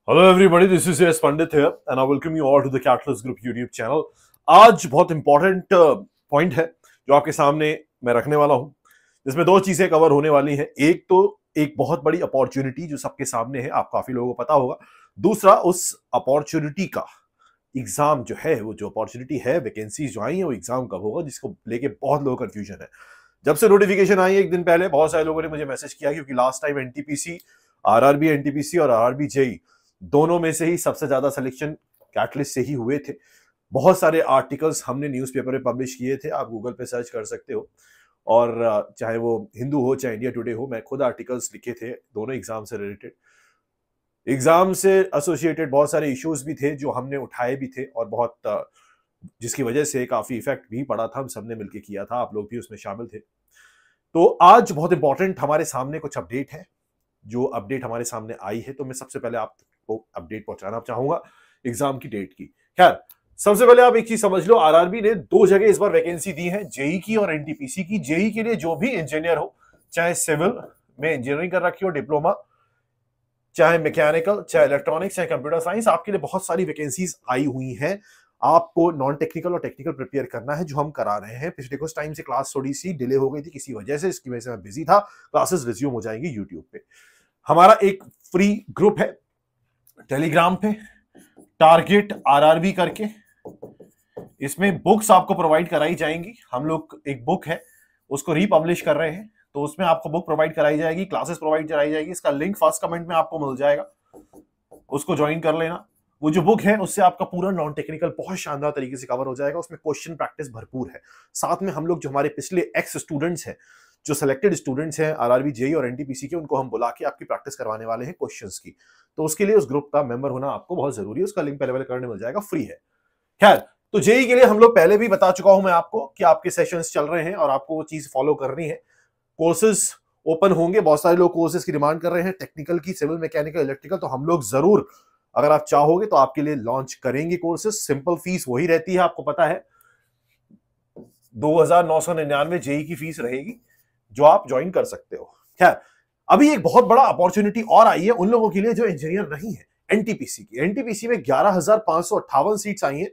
Hello everybody, this is S Pandit here and I welcome you all to the Catalyst group YouTube channel. आज बहुत important point है जो आपके सामने मैं रखने वाला हूं, जिसमें दो चीजें कवर होने वाली हैं। एक तो एक बहुत बड़ी अपॉर्चुनिटी जो सबके सामने है, आप काफी लोगों को पता होगा। दूसरा, उस अपॉर्चुनिटी का एग्जाम जो है, वो जो अपॉर्चुनिटी है, वैकेंसीज जो आई है, वो एग्जाम कब होगा, जिसको लेके बहुत लोगों को कंफ्यूजन है। जब से नोटिफिकेशन आई है एक दिन पहले, बहुत सारे लोगों ने मुझे मैसेज किया, क्योंकि last time NTPC, RRB NTPC और आरआरबी जेई दोनों में से ही सबसे ज्यादा सिलेक्शन कैटलिस्ट से ही हुए थे। बहुत सारे आर्टिकल्स हमने न्यूज़पेपर में पब्लिश किए थे, आप गूगल पे सर्च कर सकते हो। और चाहे वो हिंदू हो चाहे इंडिया टुडे हो, मैं खुद आर्टिकल्स लिखे थे दोनों एग्जाम से रिलेटेड। एग्जाम से एसोसिएटेड बहुत सारे इश्यूज भी थे जो हमने उठाए भी थे, और बहुत जिसकी वजह से काफी इफेक्ट भी पड़ा था। हम सबने मिलकर किया था, आप लोग भी उसमें शामिल थे। तो आज बहुत इंपॉर्टेंट हमारे सामने कुछ अपडेट है। जो अपडेट हमारे सामने आई है, तो मैं सबसे पहले आपको अपडेट पहुंचाना चाहूंगा एग्जाम की डेट की। खैर, सबसे पहले आप एक चीज समझ लो, आरआरबी ने दो जगह इस बार वैकेंसी दी है, जेई की और एनटीपीसी की। जेई के लिए जो भी इंजीनियर हो, चाहे सिविल में इंजीनियरिंग कर रखी हो, डिप्लोमा, चाहे मैकेनिकल, चाहे इलेक्ट्रॉनिक्स, चाहे कंप्यूटर साइंस, आपके लिए बहुत सारी वैकेंसीज आई हुई हैं। आपको नॉन टेक्निकल और टेक्निकल प्रिपेयर करना है, जो हम करा रहे हैं। पिछले कुछ टाइम से क्लास थोड़ी सी डिले हो गई थी किसी वजह से, इसकी वजह से मैं बिजी था। क्लासेस रिज्यूम हो जाएंगी यूट्यूब पे। हमारा एक फ्री ग्रुप है टेलीग्राम पे, टारगेट आरआरबी करके। इसमें बुक्स आपको प्रोवाइड कराई जाएंगी। हम लोग एक बुक है उसको रीपब्लिश कर रहे हैं, तो उसमें आपको बुक प्रोवाइड कराई जाएगी, क्लासेस प्रोवाइड कराई जाएगी। इसका लिंक फर्स्ट कमेंट में आपको मिल जाएगा, उसको ज्वाइन कर लेना। वो जो बुक है उससे आपका पूरा नॉन टेक्निकल बहुत शानदार तरीके से कवर हो जाएगा। उसमें क्वेश्चन प्रैक्टिस भरपूर है। साथ में हम लोग जो हमारे पिछले एक्स स्टूडेंट्स हैं, जो सिलेक्टेड स्टूडेंट्स हैं आरआरबी, जेई और एनटीपीसी के, उनको हम बुला के आपकी प्रैक्टिस करवाने वाले हैं क्वेश्चंस की। तो उसके लिए उस ग्रुप का मेंबर होना आपको बहुत जरूरी है। उसका लिंक पहले करने मिल जाएगा, फ्री है। खैर, तो जेई के लिए हम लोग पहले भी बता चुका हूं मैं आपको कि आपके सेशंस चल रहे हैं और आपको वो चीज फॉलो करनी है। कोर्सेज ओपन होंगे, बहुत सारे लोग कोर्सेज की डिमांड कर रहे हैं, टेक्निकल की, सिविल, मैकेनिकल, इलेक्ट्रिकल। तो हम लोग जरूर, अगर आप चाहोगे तो आपके लिए लॉन्च करेंगे कोर्सेज। सिंपल फीस वही रहती है, आपको पता है, 2999 जेई की फीस रहेगी, जो आप ज्वाइन कर सकते हो। खैर, अभी एक बहुत बड़ा अपॉर्चुनिटी और आई है उन लोगों के लिए जो इंजीनियर नहीं है, एनटीपीसी की। एनटीपीसी में 11,558 सीट्स आई हैं,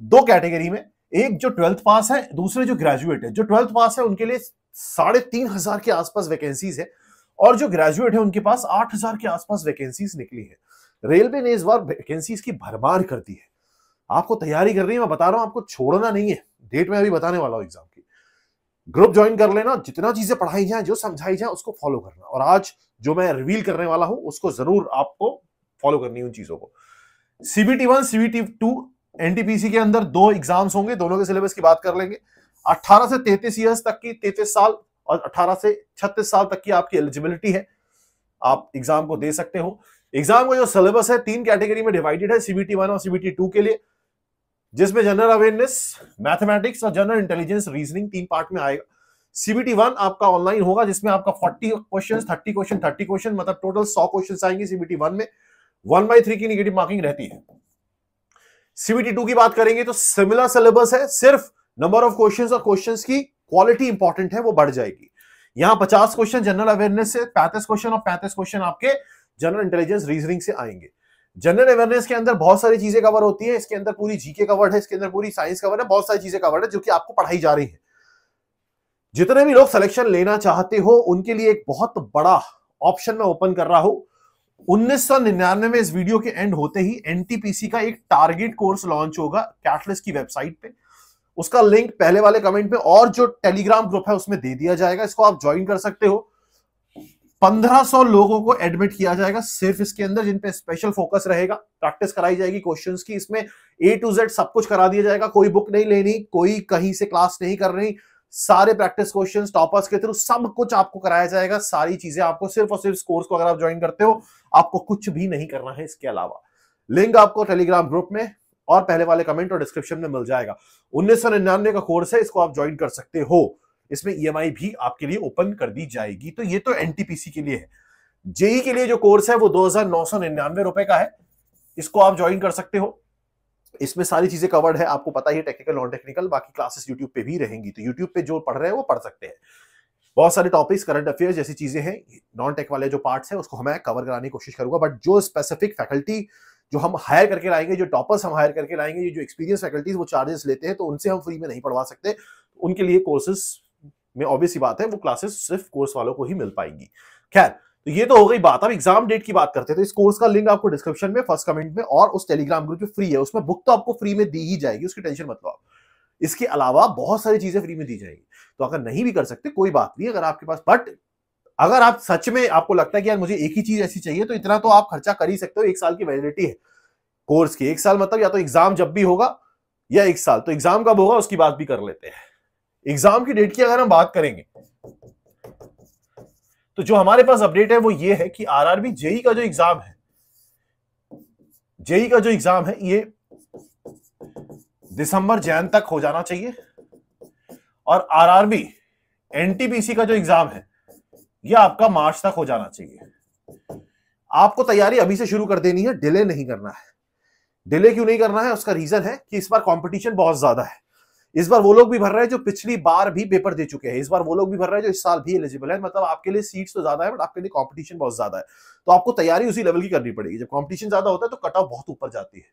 दो कैटेगरी में। एक जो 12th पास है, दूसरे जो ग्रेजुएट है। जो 12th पास है उनके लिए 3,500 के आसपास वैकेंसीज है, और जो ग्रेजुएट है उनके पास 8,000 के आसपास वैकेंसीज निकली है। रेलवे ने इस बार वैकेंसीज की भरमार कर दी है। आपको तैयारी करनी है, मैं बता रहा हूं, आपको छोड़ना नहीं है। डेट में अभी बताने वाला हूं एग्जाम की। ग्रुप ज्वाइन कर लेना, जितना चीजें पढ़ाई जाए, जो समझाई जाए, उसको फॉलो करना। और आज जो मैं रिवील करने वाला हूं, उसको जरूर आपको फॉलो करनी है, उन चीजों को। सीबीटी 1, सीबीटी 2 एनटीपीसी के अंदर दो एग्जाम्स होंगे, दोनों के सिलेबस की बात कर लेंगे। 18 से 33 ईयर्स तक की, 33 साल और 18 से 36 साल तक की आपकी एलिजिबिलिटी है, आप एग्जाम को दे सकते हो। एग्जाम का जो सिलेबस है, 3 कैटेगरी में डिवाइडेड है, सीबीटी 1 और सीबीटी 2 के लिए, जिसमें जनरल अवेयरनेस, मैथमेटिक्स और जनरल इंटेलिजेंस रीजनिंग 3 पार्ट में आएगा। सीबीटी 1 आपका ऑनलाइन होगा, जिसमें आपका 40 क्वेश्चन, 30 क्वेश्चन, मतलब टोटल 100 क्वेश्चन आएंगे सीबीटी 1 में। 1/3 की नेगेटिव मार्किंग रहती है। सीबीटी 2 की बात करेंगे तो सिमिलर सिलेबस है, सिर्फ नंबर ऑफ क्वेश्चंस और क्वेश्चंस की क्वालिटी इंपॉर्टेंट है, वो बढ़ जाएगी। यहां 50 क्वेश्चन जनरल अवेयरनेस से, 35 क्वेश्चन और 35 क्वेश्चन आपके जनरल इंटेलिजेंस रीजनिंग से आएंगे। जनरल अवेयरनेस के अंदर बहुत सारी चीजें कवर होती है, इसके अंदर पूरी जीके कवर्ड है, इसके अंदर पूरी साइंस कवर है, बहुत सारी चीजें कवर्ड है जो कि आपको पढ़ाई जा रही है। जितने भी लोग सिलेक्शन लेना चाहते हो, उनके लिए एक बहुत बड़ा ऑप्शन मैं ओपन कर रहा हूं। 1999 में इस वीडियो के एंड होते ही एनटीपीसी का एक टारगेट कोर्स लॉन्च होगा कैटलिस्ट की वेबसाइट पे। उसका लिंक पहले वाले कमेंट में और जो टेलीग्राम ग्रुप है उसमें दे दिया जाएगा, इसको आप ज्वाइन कर सकते हो। 1500 लोगों को एडमिट किया जाएगा सिर्फ इसके अंदर, जिन पे स्पेशल फोकस रहेगा, प्रैक्टिस कराई जाएगी क्वेश्चंस की। इसमें A to Z सब कुछ करा दिया जाएगा, कोई बुक नहीं लेनी, कोई कहीं से क्लास नहीं कर रही, सारे प्रैक्टिस क्वेश्चंस टॉपर्स के थ्रू सब कुछ आपको कराया जाएगा। सारी चीजें आपको सिर्फ और सिर्फ कोर्स को अगर आप ज्वाइन करते हो, आपको कुछ भी नहीं करना है इसके अलावा। लिंक आपको टेलीग्राम ग्रुप में और पहले वाले कमेंट और डिस्क्रिप्शन में मिल जाएगा। 1999 का कोर्स है, इसको आप ज्वाइन कर सकते हो। इसमें ईएमआई भी आपके लिए ओपन कर दी जाएगी। तो ये तो एनटीपीसी के लिए है। जेई के लिए जो कोर्स है वो 2,999 रुपए का है, इसको आप ज्वाइन कर सकते हो। इसमें सारी चीजें कवर्ड है, आपको पता ही है, टेक्निकल, नॉन टेक्निकल। बाकी क्लासेस यूट्यूब पे भी रहेंगी, तो यूट्यूब पे जो पढ़ रहे हैं वो पढ़ सकते हैं। बहुत सारे टॉपिक्स, करंट अफेयर्स जैसी चीजें हैं, नॉन टेक वाले जो पार्ट्स हैं उसको मैं कवर कराने की कोशिश करूंगा। बट जो स्पेसिफिक फैकल्टी जो हम हायर करके लाएंगे, जो टॉपर्स हम हायर करके लाएंगे, ये जो एक्सपीरियंस फैकल्टीज वो चार्जेस लेते हैं, तो उनसे हम फ्री में नहीं पढ़वा सकते। उनके लिए कोर्सेज में ऑब्वियस ही बात है वो क्लासेस सिर्फ कोर्स वालों को ही मिल पाएंगी। खैर, तो ये तो हो गई बात। अब एग्जाम डेट की बात करते हैं। तो इस कोर्स का लिंक आपको डिस्क्रिप्शन में, फर्स्ट कमेंट में और उस टेलीग्राम ग्रुप में फ्री है। उसमें बुक तो आपको फ्री में दी ही जाएगी, उसकी टेंशन मत लो आप। इसके अलावा बहुत सारी चीजें फ्री में दी जाएंगी। तो अगर नहीं भी कर सकते कोई बात नहीं, अगर आपके पास, बट अगर आप सच में आपको लगता है कि यार मुझे एक ही चीज ऐसी चाहिए, तो इतना तो आप खर्चा कर ही सकते हो। 1 साल की वैलिडिटी है कोर्स की। 1 साल मतलब या तो एग्जाम जब भी होगा या 1 साल। तो एग्जाम कब होगा उसकी बात भी कर लेते हैं। एग्जाम की डेट की अगर हम बात करेंगे तो जो हमारे पास अपडेट है वो ये है कि आरआरबी जेई का जो एग्जाम है, जेई का जो एग्जाम है ये दिसंबर जैन तक हो जाना चाहिए। और आरआरबी एनटीपीसी का जो एग्जाम है ये आपका मार्च तक हो जाना चाहिए। आपको तैयारी अभी से शुरू कर देनी है, डिले नहीं करना है। डिले क्यों नहीं करना है, उसका रीजन है कि इस बार कंपटीशन बहुत ज्यादा है। इस बार वो लोग भी भर रहे हैं जो पिछली बार भी पेपर दे चुके हैं। इस बार वो लोग भी भर रहे हैं जो इस साल भी एलिजिबल है। मतलब आपके लिए सीट्स तो ज्यादा है, बट आपके लिए कंपटीशन बहुत ज्यादा है। तो आपको तैयारी उसी लेवल की करनी पड़ेगी। जब कंपटीशन ज्यादा होता है तो कट ऑफ बहुत ऊपर जाती है,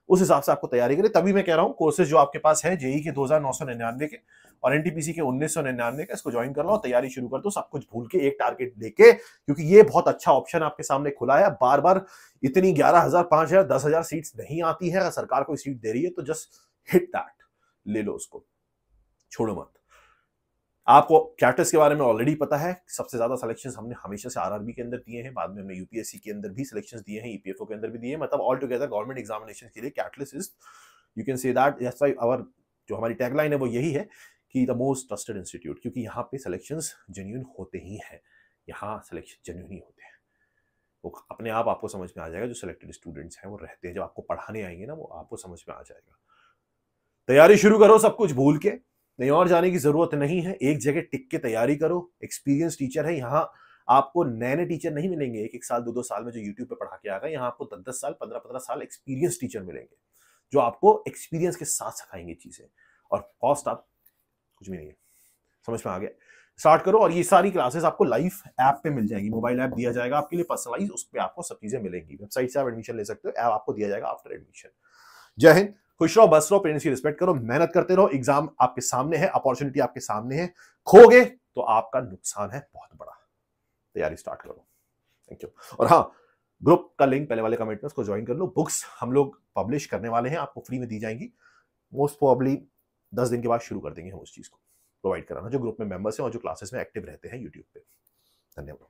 उस हिसाब से आपको तैयारी करें। तभी मैं कह रहा हूं कोर्सेज जो आपके पास है जेई के 2999 के और एनटीपीसी के 1999 का, इसको ज्वाइन कर लो और तैयारी शुरू कर दो, सब कुछ भूल के एक टारगेट लेके। क्योंकि ये बहुत अच्छा ऑप्शन आपके सामने खुला है। बार बार इतनी 11,000, 5,000, 10,000 सीट्स नहीं आती है। अगर सरकार कोई सीट दे रही है तो जस्ट हिट दैट, ले लो उसको, छोड़ो मत। आपको कैटस के बारे में ऑलरेडी पता है। सबसे ज्यादा सिलेक्शंस हमने हमेशा से आरआरबी के अंदर दिए हैं, बाद में हमने यूपीएससी के अंदर भी सिलेक्शंस दिए हैं, ईपीएफओ के अंदर भी दिए हैं। मतलब ऑल टुगेदर गवर्नमेंट एग्जामिनेशन के लिए Catalyst is, you can say that, that's why our जो हमारी टैगलाइन है वो यही है कि द मोस्ट ट्रस्टेड इंस्टीट्यूट। क्योंकि यहाँ पे सिलेक्शंस जेन्युइन होते ही हैं, यहाँ सिलेक्शन जेन्युइन ही होते हैं। वो अपने आप आपको समझ में आ जाएगा। जो सिलेक्टेड स्टूडेंट्स हैं वो रहते हैं, जब आपको पढ़ाने आएंगे ना वो आपको समझ में आ जाएगा। तैयारी शुरू करो सब कुछ भूल के, नहीं और जाने की जरूरत नहीं है। एक जगह टिक के तैयारी करो। एक्सपीरियंस टीचर है यहाँ, आपको नए नए टीचर नहीं मिलेंगे 1-1 साल 2-2 साल में जो यूट्यूब पे पढ़ा के आ गए। यहाँ आपको 10-10 साल 15-15 साल एक्सपीरियंस टीचर मिलेंगे जो आपको एक्सपीरियंस के साथ सिखाएंगे चीजें। और कॉस्ट आप कुछ भी नहीं है, समझ में आ गया। स्टार्ट करो। और ये सारी क्लासेस आपको लाइव ऐप पे मिल जाएंगी। मोबाइल ऐप दिया जाएगा आपके लिए पर्सनलाइज, उस पर आपको सब चीजें मिलेंगी। वेबसाइट से आप एडमिशन ले सकते हो, ऐप आपको दिया जाएगा आफ्टर एडमिशन। जय हिंद, खुश रहो, बस रहो, पेरेंट्स की रिस्पेक्ट करो, मेहनत करते रहो। एग्जाम आपके सामने है, अपॉर्चुनिटी आपके सामने है। खोगे तो आपका नुकसान है बहुत बड़ा। तैयारी स्टार्ट करो। Thank you. और हाँ, ग्रुप का लिंक पहले वाले कमेंट में, उसको ज्वाइन कर लो। बुक्स हम लोग पब्लिश करने वाले हैं, आपको फ्री में दी जाएंगी। मोस्ट प्रोबेबली 10 दिन के बाद शुरू कर देंगे हम उस चीज को प्रोवाइड कराना, जो ग्रुप में मेंबर्स हैं और जो क्लासेस में एक्टिव रहते हैं यूट्यूब पे। धन्यवाद।